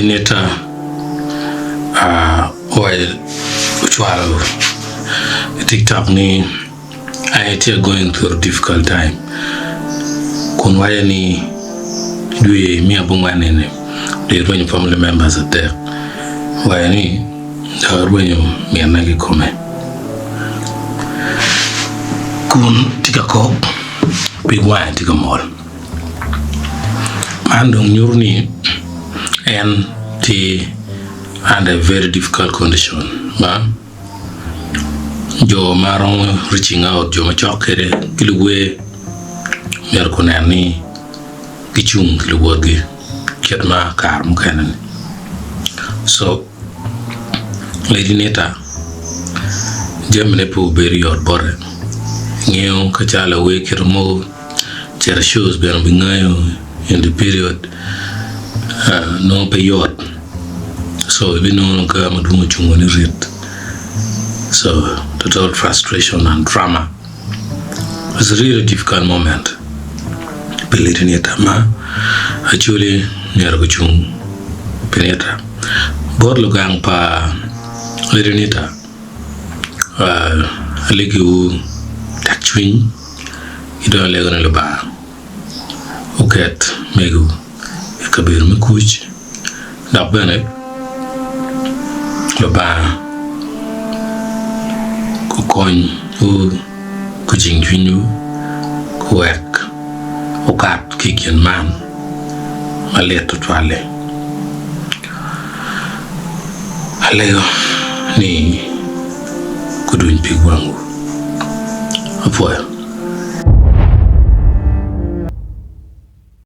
Lady Neta while Uchwalo TikTok ni I am going through a difficult time. Kun waya ni duye mi abungwa nene the running family members are there. Waya ni running mi anagi kome. Kun tika kop big wine tika mall. Mandong nyurni and the under very difficult condition. Ma jo marong reaching out jo machokere kilwe merkonani kichung kilwogi ketma kar mukanan. So Lady Neta jemne pu beri yor bore ngeo kachala we kirmo chera shows ben bingayo in the period no payot. So we know madungu chungoni rit. So total frustration and drama. It's a really difficult moment. Lady Neta ma actually nyargo chung peneta borlo gang pa Lady Neta aligu takchwin ido lego na ba oket megu kabir mekuch da bene ba ko kon ko jingwinu ko work okat kikian man maleto twale alego ni kudun pigwangu apoya